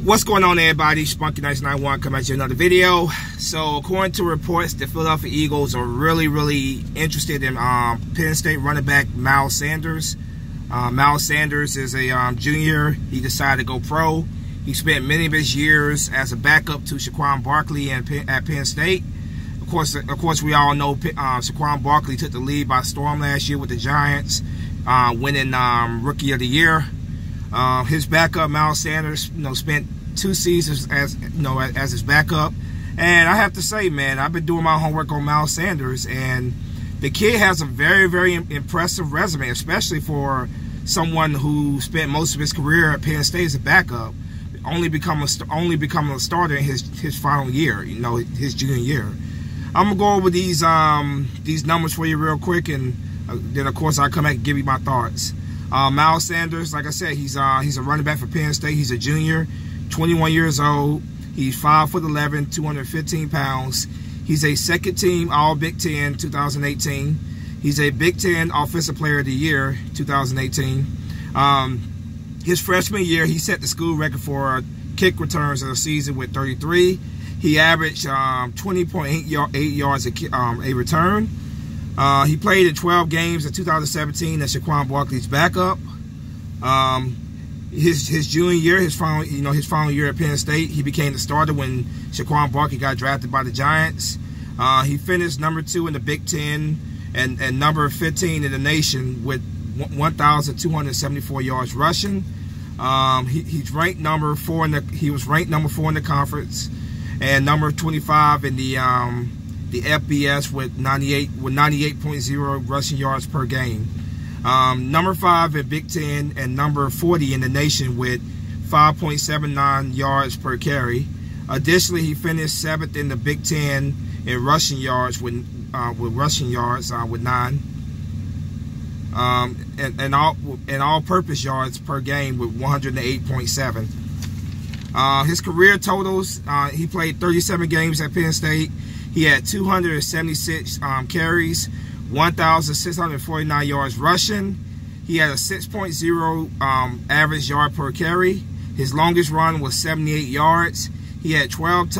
What's going on, everybody? Spunky Nice 91 coming at you another video. So according to reports, the Philadelphia Eagles are really interested in Penn State running back Miles Sanders. Miles Sanders is a junior. He decided to go pro. He spent many of his years as a backup to Saquon Barkley at Penn State. Of course, we all know Saquon Barkley took the lead by storm last year with the Giants, winning Rookie of the Year. His backup, Miles Sanders, spent 2 seasons as his backup, and I have to say, man, I've been doing my homework on Miles Sanders, and the kid has a very impressive resume, especially for someone who spent most of his career at Penn State as a backup, only becoming a starter in his final year, his junior year. I'm gonna go over these numbers for you real quick, and then of course I'll come back and give you my thoughts. Miles Sanders, like I said, he's a running back for Penn State. He's a junior, 21 years old. He's 5'11", 215 pounds. He's a second team All Big Ten 2018. He's a Big Ten Offensive Player of the Year 2018. His freshman year, he set the school record for kick returns in a season with 33. He averaged 20.8 yards a return. He played in 12 games in 2017 as Saquon Barkley's backup. His junior year, his final year at Penn State, he became the starter when Saquon Barkley got drafted by the Giants. He finished number 2 in the Big Ten and number 15 in the nation with 1,274 yards rushing. He's ranked number 4 he was ranked number 4 in the conference and number 25 in the FBS with 98.0 rushing yards per game. Number 5 in Big Ten and number 40 in the nation with 5.79 yards per carry. Additionally, he finished 7th in the Big Ten in rushing yards with 9, and all-purpose yards per game with 108.7. His career totals: he played 37 games at Penn State. He had 276 carries, 1,649 yards rushing. He had a 6.0 average yard per carry. His longest run was 78 yards. He had 12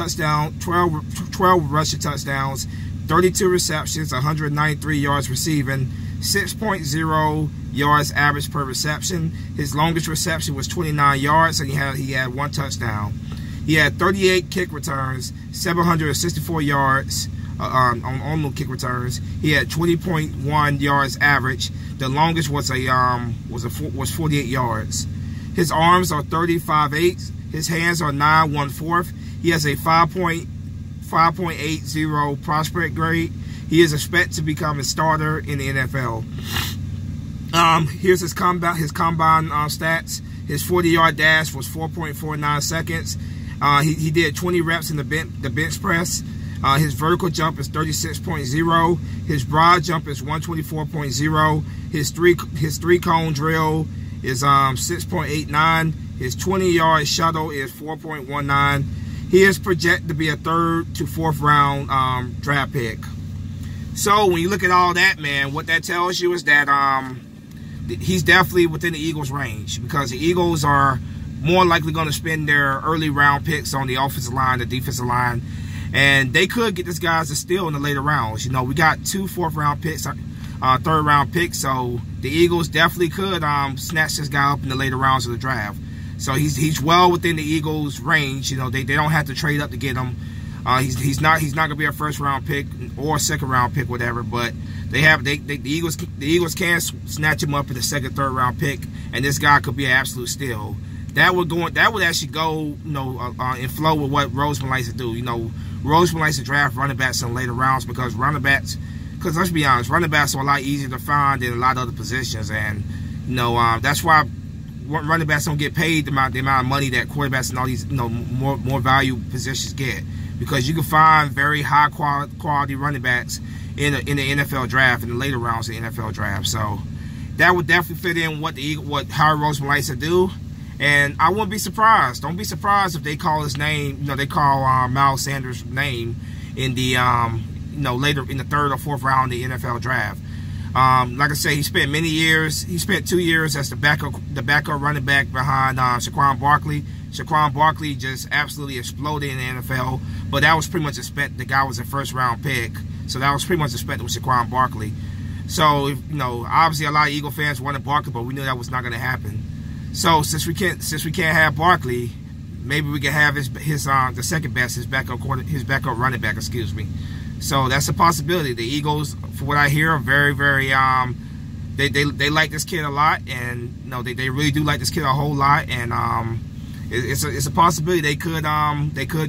rushing touchdowns, 32 receptions, 193 yards receiving, 6.0 yards average per reception. His longest reception was 29 yards, and he had 1 touchdown. He had 38 kick returns, 764 yards on the kick returns. He had 20.1 yards average. The longest was 48 yards. His arms are 35/8. His hands are 9 1/4. He has a 5.80 prospect grade. He is expected to become a starter in the NFL. Here's his combine stats. His 40-yard dash was 4.49 seconds. He did 20 reps in the bench press. His vertical jump is 36.0. His broad jump is 124.0. His three cone drill is 6.89. His 20-yard shuttle is 4.19. He is projected to be a 3rd to 4th round draft pick. So when you look at all that, man, what that tells you is that he's definitely within the Eagles' range, because the Eagles are more likely going to spend their early round picks on the offensive line, the defensive line, and they could get this guy as a steal in the later rounds. We got 2 4th round picks, 3rd round picks, so the Eagles definitely could snatch this guy up in the later rounds of the draft. So he's well within the Eagles' range. They don't have to trade up to get him. He's not going to be a 1st round pick or 2nd round pick, whatever. But the Eagles can snatch him up in the 2nd, 3rd round pick, and this guy could be an absolute steal. That would actually go in flow with what Roseman likes to do. Roseman likes to draft running backs in later rounds because let's be honest, running backs are a lot easier to find than a lot of other positions, and that's why running backs don't get paid the amount of money that quarterbacks and all these more value positions get, because you can find very high quality running backs in the NFL draft, in the later rounds of the NFL draft. So that would definitely fit in what Howard Roseman likes to do. And I wouldn't be surprised. Don't be surprised if they call his name, they call Miles Sanders' name in the later in the 3rd or 4th round of the NFL draft. Like I say, he spent many years. He spent 2 years as the backup running back behind Saquon Barkley. Saquon Barkley just absolutely exploded in the NFL, but that was pretty much expected. The guy was a first-round pick, so that was pretty much expected with Saquon Barkley. So, you know, obviously a lot of Eagle fans wanted Barkley, but we knew that was not going to happen. So since we can't have Barkley, maybe we can have the second best, his backup running back, excuse me. So that's a possibility. The Eagles, for what I hear, are very, very they like this kid a lot, and you know, they really do like this kid a whole lot, and it's a possibility they could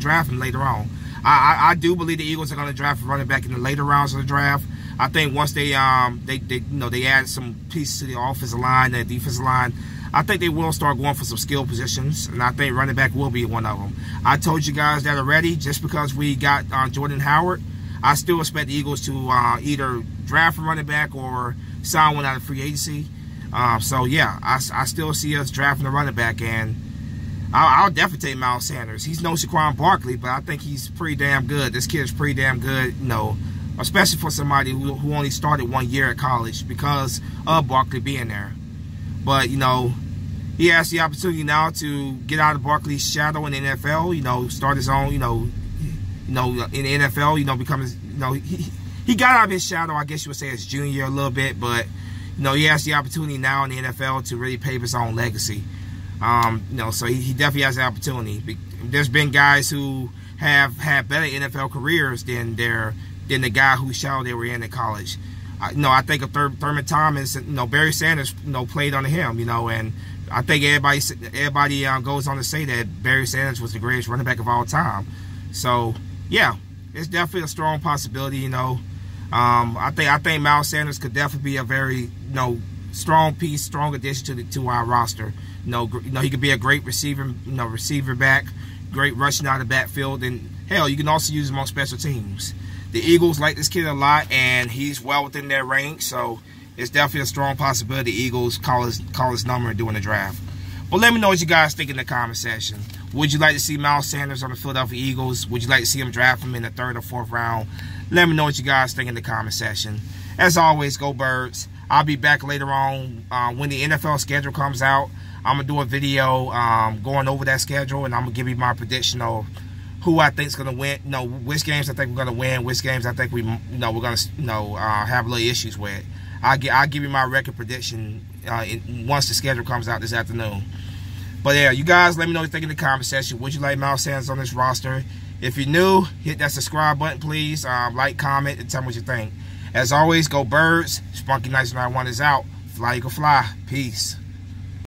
draft him later on. I do believe the Eagles are going to draft a running back in the later rounds of the draft. I think once they add some pieces to the offensive line and defensive line, I think they will start going for some skill positions, and I think running back will be one of them. I told you guys that already. Just because we got Jordan Howard, I still expect the Eagles to either draft a running back or sign one out of free agency. So yeah, I still see us drafting a running back, and I'll definitely take Miles Sanders. He's no Saquon Barkley, but I think he's pretty damn good. This kid's pretty damn good, you know, especially for somebody who only started 1 year at college because of Barkley being there. But, you know, he has the opportunity now to get out of Barkley's shadow in the NFL, you know, start his own, you know, in the NFL, you know, he got out of his shadow, I guess you would say, his junior year a little bit, but, you know, he has the opportunity now in the NFL to really pave his own legacy. You know, so he definitely has the opportunity. There's been guys who have had better NFL careers than the guy whose shadow they were in college. You know, I think of Thurman Thomas, you know, Barry Sanders, you know, played under him, you know, and I think everybody goes on to say that Barry Sanders was the greatest running back of all time. So, yeah, it's definitely a strong possibility, you know. I think Miles Sanders could definitely be a very, you know, strong piece, strong addition to our roster. You know, he could be a great receiver, you know, receiver back, great rushing out of the backfield, and hell, you can also use him on special teams. The Eagles like this kid a lot, and he's well within their range, so it's definitely a strong possibility the Eagles call his number during the draft. But let me know what you guys think in the comment section. Would you like to see Miles Sanders on the Philadelphia Eagles? Would you like to see him draft him in the 3rd or 4th round? Let me know what you guys think in the comment section. As always, go Birds. I'll be back later on when the NFL schedule comes out. I'm going to do a video going over that schedule, and I'm going to give you my prediction of who I think is going to win, you know, which games I think we're going to win, which games I think we're going to have little issues with. I'll give you my record prediction once the schedule comes out this afternoon. But yeah, you guys let me know what you think in the comment section. Would you like Miles Sanders on this roster? If you're new, hit that subscribe button, please. Like, comment, and tell me what you think. As always, go Birds. Spunky Nights 91 is out. Fly, you can fly. Peace.